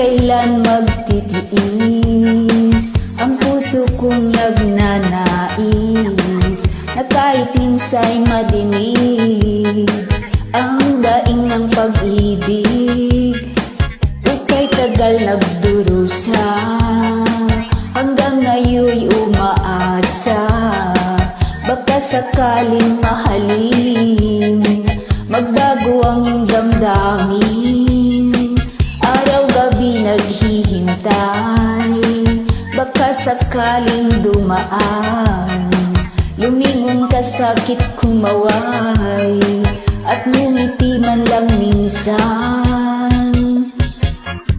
kailan magtitiis ang puso kong nagnanais na kahit minsa'y madinig ang daing ng pag-ibig. Ukay tagal nagdurusa, hanggang ngayon'y umaasa, baka sakaling mahalin, magbago ang iyong damdamin. Araw-gabi naghihintay, baka sakaling dumaan, lumingon ka sakit kumaway, at ngumiti man lang minsan.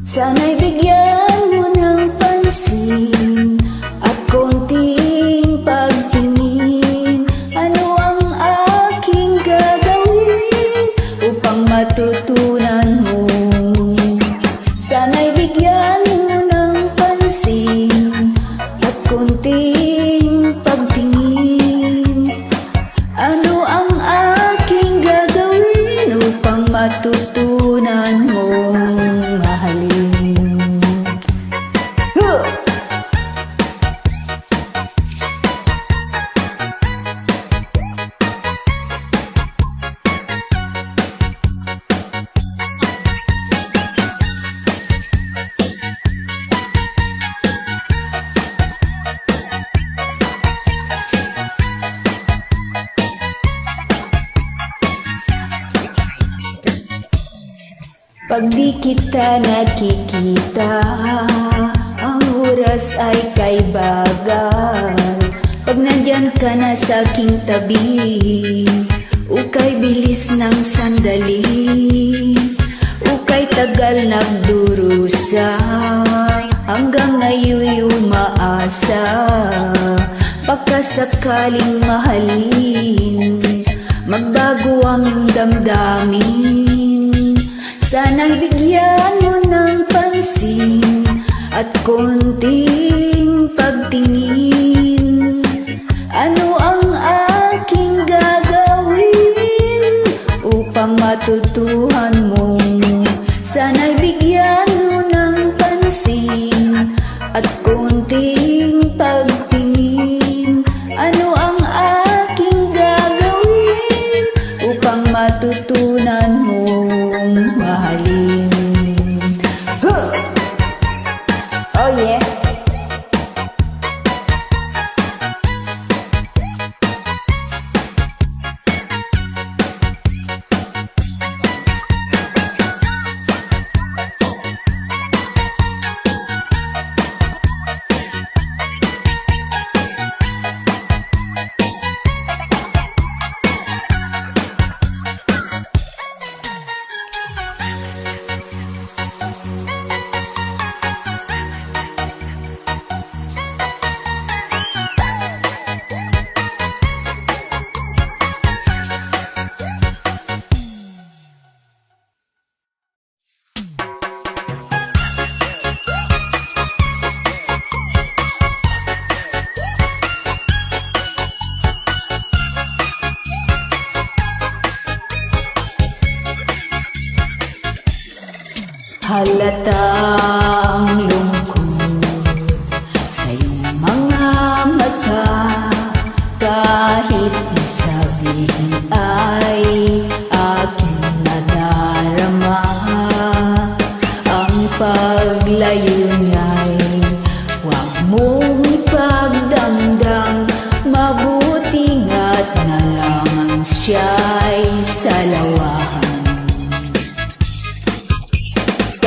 Sana'y bigyan mo ng pansin at konting pagtingin. Ano ang aking gagawin upang matutunan mo? Sana'y bigyan mo ng pansin at konting pagtingin. Ano ang aking gagawin upang matutunan mong mahalin? Pag di kita nakikita, ang oras ay kay bagal. Pag nandyan ka na sa aking tabi, ukay bilis ng sandali. Ukay tagal nagdurusa, hanggang ngayon'y umaasa, baka sakaling mahalin, magbago ang iyong damdamin. Sana'y bigyan mo ng pansin at konting pagtingin. Ano ang aking gagawin upang matutuhan mo? Sana'y bigyan mo ng pansin at konting pagtingin. Ano ang aking gagawin upang matutunan mong mahalin? Oh yeah. Halatang lungkot sa iyong mga mata, kahit isabihin ay aking nadarama. Ang paglayo niya'y huwag mong ipagdamdam, mabuti nga't na lamang siya'y salawahan.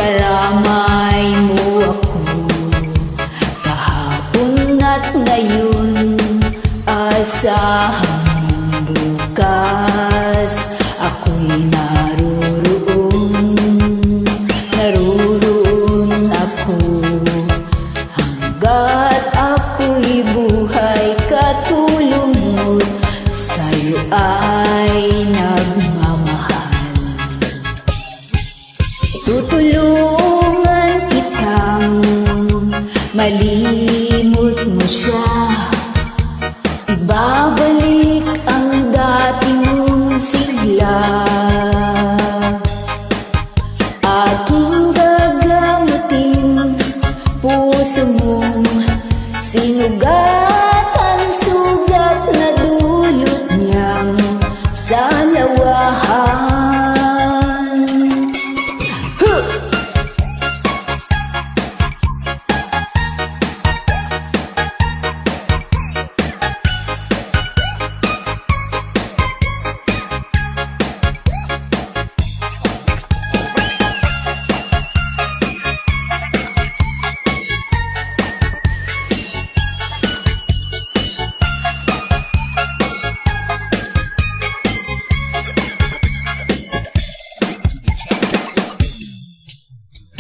Karamay mo ako kahapon at ngayon, asahan bukas ako'y naruroon ako, hanggat ako'y buhay katulong mo't sa'yo ay nagmamahal. Tutulungan kitang malimot mo siya, ibabalik ang dati mong sigla. Aking gagamutin puso mong sinugatan, sugat na dulot niyang salawahan.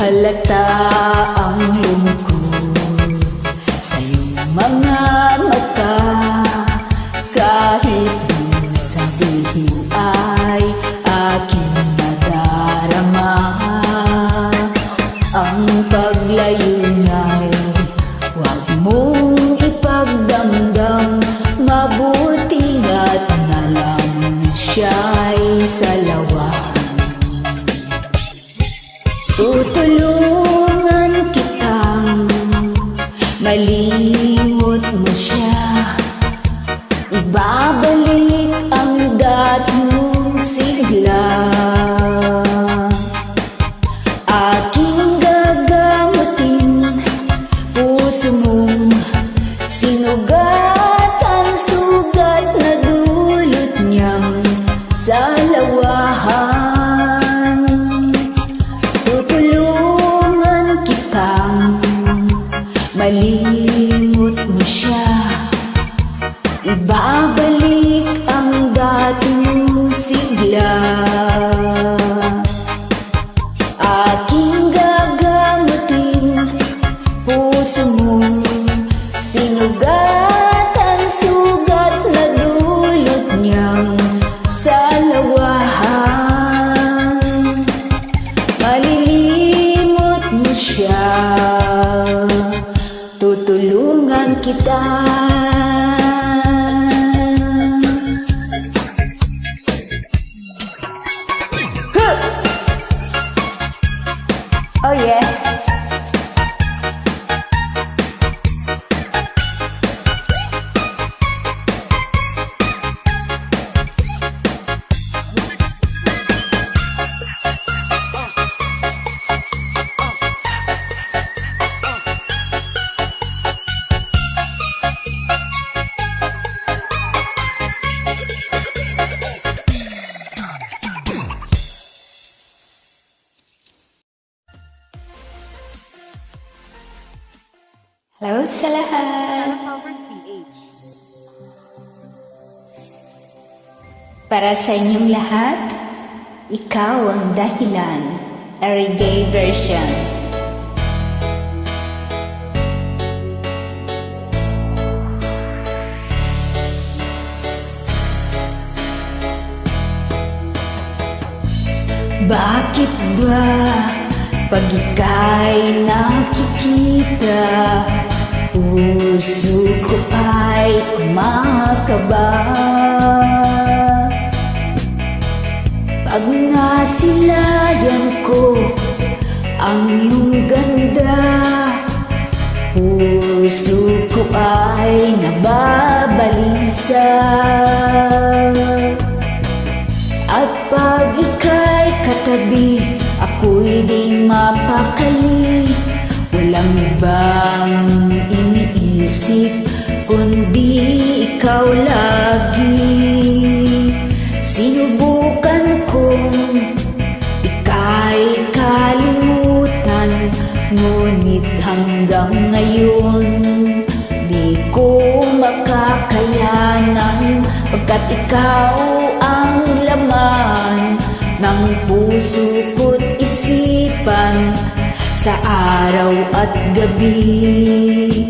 Halata ang lungkot sa iyong mga mata, kahit di sabihin ay aking nadarama. Ang paglayo na'y huwag mong ipagdamdam, mabuti nga't na lang siya'y salawan. Tutulungan kitang malimot mo siya, ibabalik ang dati mong sigla. Aking gagamutin, puso mong sinugatan, sugat na dulot niyang salawahan. Malimot mo siya, ibabalik ang dating sigla. Aking gagamutin, puso mong sinugatan, sugat na dulot niyang salawahan. Malilimot mo siya, tutulungan kita. Oh yeah. Hello sa lahat! Para sa inyong lahat, ikaw ang dahilan. A reggae version. Bakit ba pag ika'y nakikita, puso ko ay kumakaba? Pag nasilayan ko ang iyong ganda, puso ko ay nababalisa. At pag ika'y katabi, ako'y di mapakali. Walang ibang iniisip kundi ikaw lagi. Sinubukan kong ika'y kalimutan, ngunit hanggang ngayon di ko makakayanan, pagkat ikaw ang laman ng puso ko't isipan. Sa araw at gabi,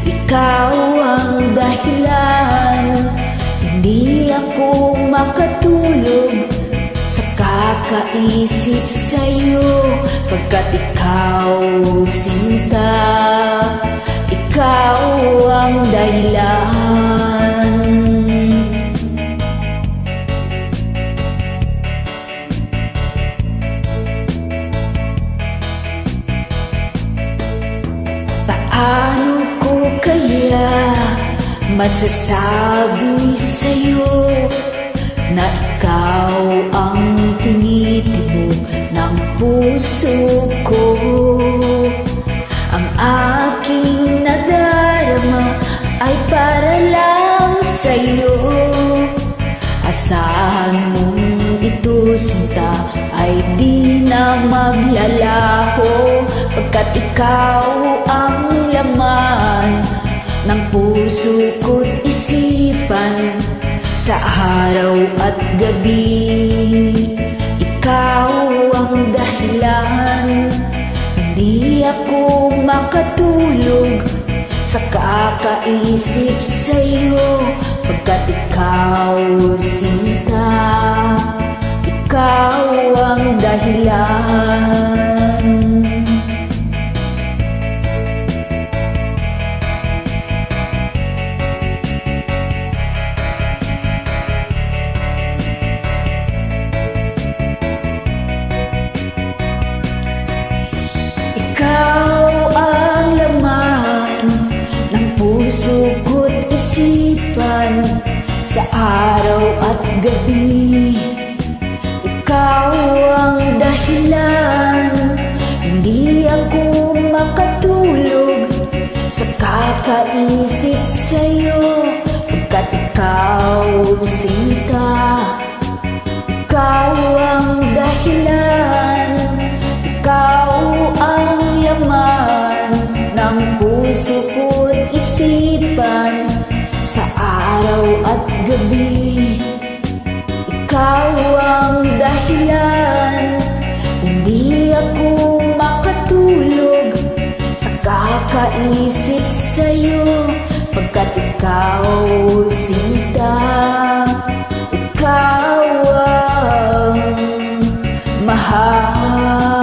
ikaw ang dahilan. Hindi ako makatulog sa kakaisip sa'yo, pagkat ikaw, sinta, ikaw ang dahilan. Paano ko kaya masasabi sa'yo na ikaw ang tinitibok ng puso ko? Ang aking nadarama ay para lang sa'yo. Asahan mong ito, sinta, ay di na maglalaho, pagkat ikaw ang laman ng puso ko't isipan. Sa araw at gabi, ikaw ang dahilan. Hindi ako makatulog sa kakaisip sa'yo, pagkat ikaw, sinta, ikaw ang dahilan. Ikaw ang laman ng puso ko't isipan. Sa araw at gabi, ikaw ang dahilan. Hindi ako makatulog sa kakaisip sa'yo, pagkat ikaw, sinta, ikaw ang dahilan. Ikaw ang laman ng puso ko't isipan. Sa araw at gabi, ikaw ang dahilan. Hindi ako makatulog sa kakaisip sa'yo, pagkat ikaw, sinta, ikaw ang mahal.